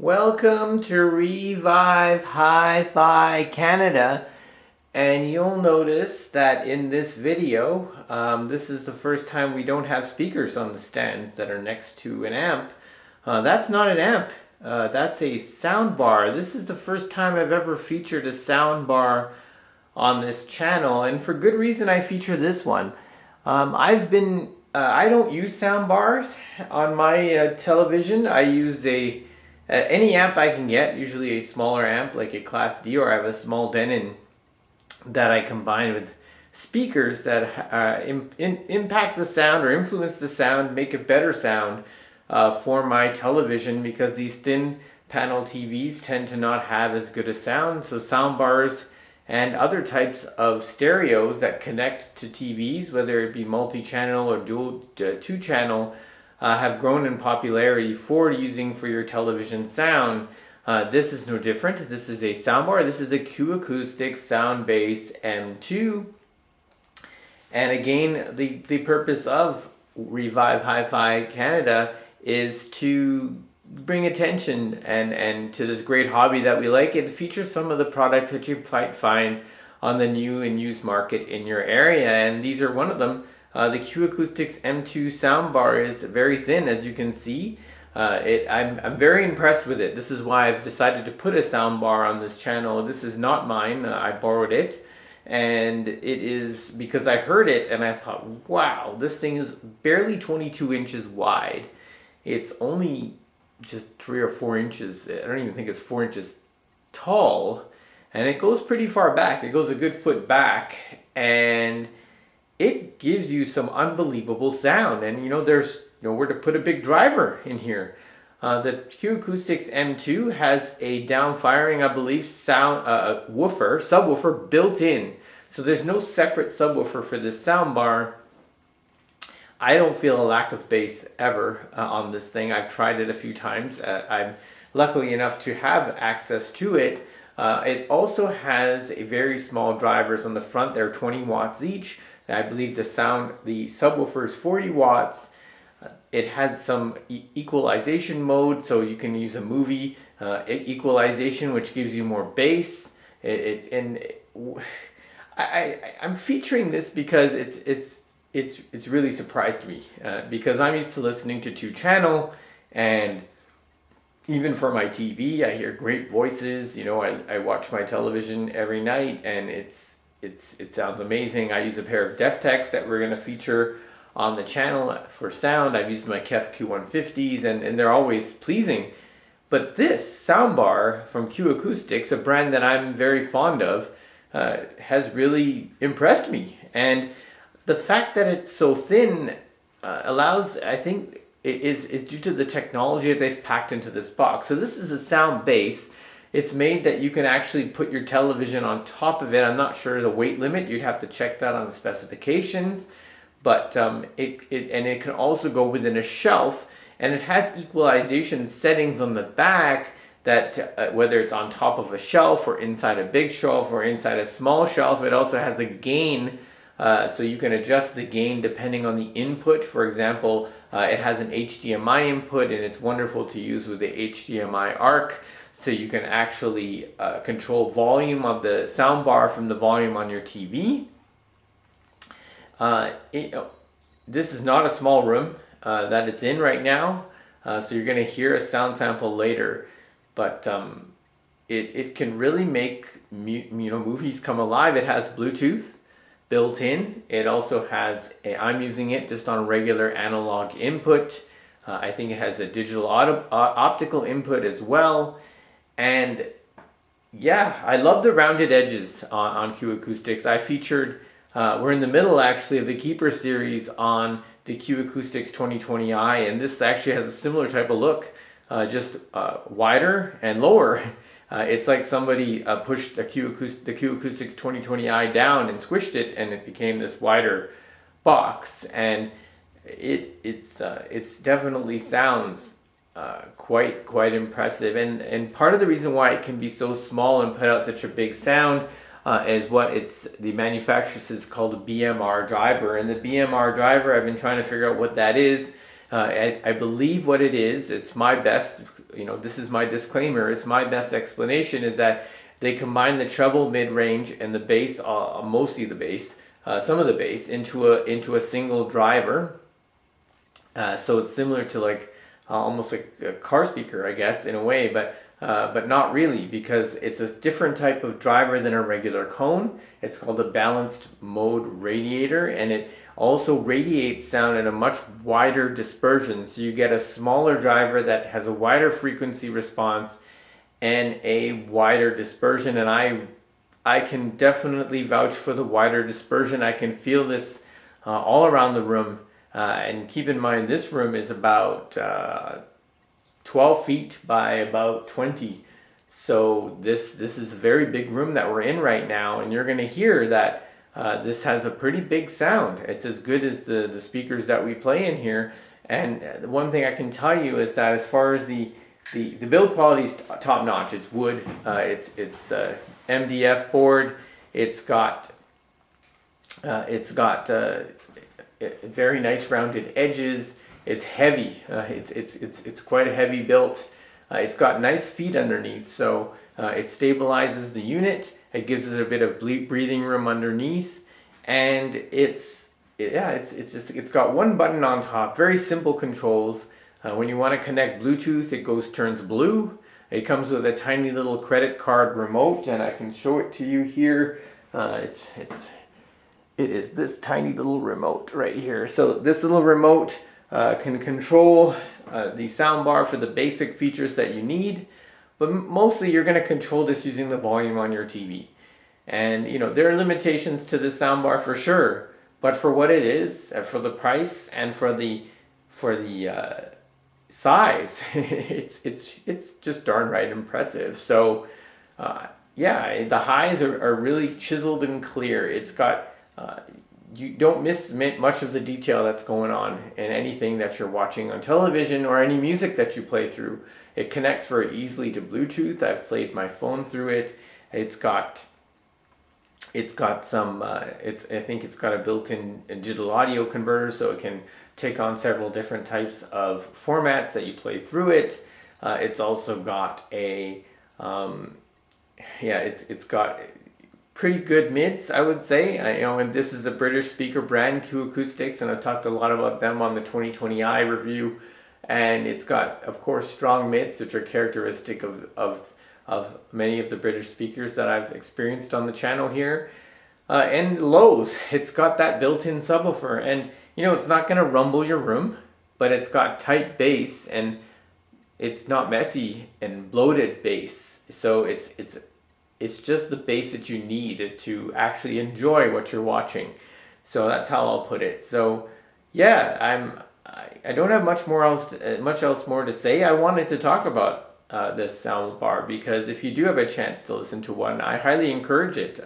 Welcome to Revive Hi-Fi Canada, and you'll notice that in this video, this is the first time we don't have speakers on the stands that are next to an amp. That's not an amp, that's a sound bar. This is the first time I've ever featured a sound bar on this channel, and for good reason I feature this one. I don't use sound bars on my television. I use any amp I can get, usually a smaller amp like a Class D, or I have a small Denon that I combine with speakers that impact the sound or influence the sound, make a better sound for my television, because these thin panel TVs tend to not have as good a sound. So sound bars and other types of stereos that connect to TVs, whether it be multi-channel or dual two-channel, have grown in popularity for using for your television sound. This is no different. This is a soundbar. This is the Acoustics Sound-Bass M2. And again, the purpose of Revive Hi-Fi Canada is to bring attention and to this great hobby that we like, and feature some of the products that you might find on the new and used market in your area. And these are one of them. The Acoustics M2 soundbar is very thin, as you can see. I'm very impressed with it. This is why I've decided to put a soundbar on this channel. This is not mine. I borrowed it, and it is because I heard it and I thought, wow, this thing is barely 22 inches wide. It's only just 3 or 4 inches. I don't even think it's 4 inches tall, and it goes pretty far back. It goes a good foot back, and it gives you some unbelievable sound. And there's nowhere to put a big driver in here. The Acoustics M2 has a down-firing, I believe, subwoofer built in. So there's no separate subwoofer for this soundbar. I don't feel a lack of bass ever on this thing. I've tried it a few times. I'm lucky enough to have access to it. It also has a very small drivers on the front. They're 20 watts each. I believe the subwoofer is 40 watts. It has some equalization mode, so you can use a movie equalization, which gives you more bass. I'm featuring this because it's really surprised me, because I'm used to listening to two-channel, and even for my TV, I hear great voices. I watch my television every night, and it sounds amazing. I use a pair of Deftechs that we're going to feature on the channel for sound. I've used my KEF Q150s, and they're always pleasing. But this soundbar from Acoustics, a brand that I'm very fond of, has really impressed me. And the fact that it's so thin allows, I think, is due to the technology that they've packed into this box. So this is a sound base. It's made that you can actually put your television on top of it. I'm not sure the weight limit. You'd have to check that on the specifications. But it can also go within a shelf, and it has equalization settings on the back that whether it's on top of a shelf or inside a big shelf or inside a small shelf. It also has a gain, so you can adjust the gain depending on the input. For example, it has an HDMI input, and it's wonderful to use with the HDMI ARC. So you can actually control volume of the soundbar from the volume on your TV. This is not a small room that it's in right now, so you're going to hear a sound sample later. But it can really make movies come alive. It has Bluetooth built in. It also has I'm using it just on regular analog input. I think it has a digital optical input as well. And yeah, I love the rounded edges on Acoustics. I featured, we're in the middle actually of the Keeper series on the Acoustics 2020i, and this actually has a similar type of look, just wider and lower. It's like somebody pushed the Acoustics 2020i down and squished it, and it became this wider box. And it's definitely sounds quite impressive, and part of the reason why it can be so small and put out such a big sound is the manufacturer says called a BMR driver. And the BMR driver, I've been trying to figure out what that is. I believe what it is, it's my best, this is my disclaimer, it's my best explanation, is that they combine the treble, mid-range, and the bass, mostly the bass, some of the bass, into a single driver. So it's similar to like almost like a car speaker, I guess, in a way, but not really, because it's a different type of driver than a regular cone. It's called a balanced mode radiator, and it also radiates sound at a much wider dispersion. So you get a smaller driver that has a wider frequency response and a wider dispersion. And I can definitely vouch for the wider dispersion. I can feel this all around the room. And keep in mind, this room is about 12 feet by about 20. So this is a very big room that we're in right now, and you're going to hear that this has a pretty big sound. It's as good as the speakers that we play in here. And the one thing I can tell you is that as far as the build quality is top notch. It's wood. It's MDF board. It's got very nice rounded edges. It's heavy. It's quite a heavy built. It's got nice feet underneath, so it stabilizes the unit. It gives us a bit of breathing room underneath, and it's got one button on top. Very simple controls. When you want to connect Bluetooth, it turns blue. It comes with a tiny little credit card remote, and I can show it to you here. It is this tiny little remote right here. So this little remote can control the soundbar for the basic features that you need, but mostly you're going to control this using the volume on your TV. And there are limitations to this soundbar for sure, but for what it is, for the price, and for the size, it's just darn right impressive. So yeah, the highs are really chiseled and clear. It's got you don't miss much of the detail that's going on in anything that you're watching on television or any music that you play through. It connects very easily to Bluetooth. I've played my phone through it. It's got some I think it's got a built-in digital audio converter, so it can take on several different types of formats that you play through it. It's also got a it's got pretty good mids, I would say. And this is a British speaker brand, Acoustics, and I've talked a lot about them on the 2020i review. And it's got, of course, strong mids, which are characteristic of many of the British speakers that I've experienced on the channel here. And lows. It's got that built-in subwoofer, and it's not going to rumble your room, but it's got tight bass, and it's not messy and bloated bass. So it's just the bass that you need to actually enjoy what you're watching. So that's how I'll put it. So yeah, I don't have much else more to say. I wanted to talk about this sound bar because if you do have a chance to listen to one, I highly encourage it.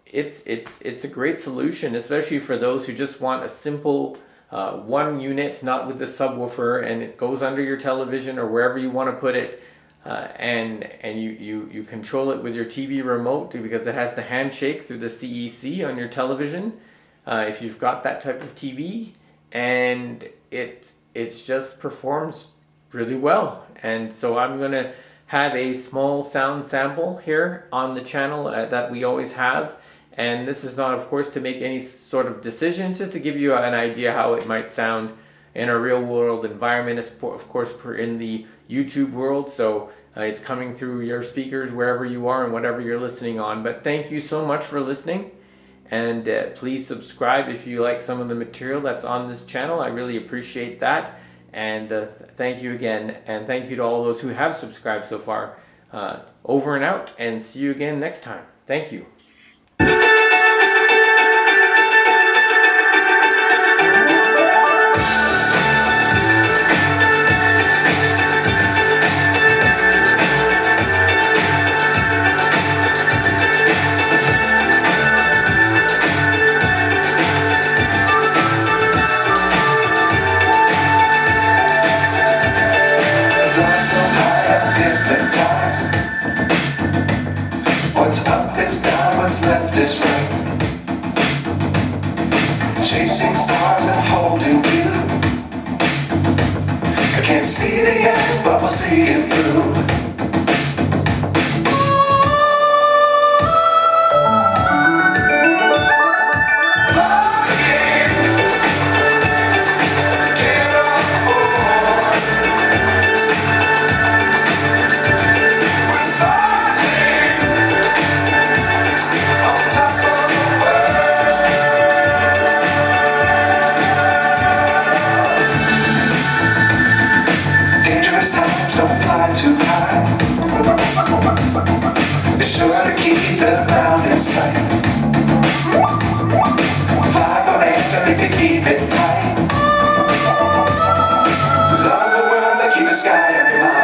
It's a great solution, especially for those who just want a simple one unit, not with the subwoofer, and it goes under your television or wherever you want to put it. And you control it with your TV remote because it has the handshake through the CEC on your television, if you've got that type of TV, and it just performs really well. And so I'm gonna have a small sound sample here on the channel that we always have, and this is not, of course, to make any sort of decisions, just to give you an idea how it might sound in a real world environment. Of course, we're in the YouTube world, so it's coming through your speakers wherever you are and whatever you're listening on. But thank you so much for listening, and please subscribe if you like some of the material that's on this channel. I really appreciate that, and thank you again, and thank you to all those who have subscribed so far. Over and out, and see you again next time. Thank you. What's up is down. see the end, but we'll see it through. Don't fly too high. Be sure to keep the mountains tight. Fly forever if you keep it tight. Love the world and keep the sky on your mind.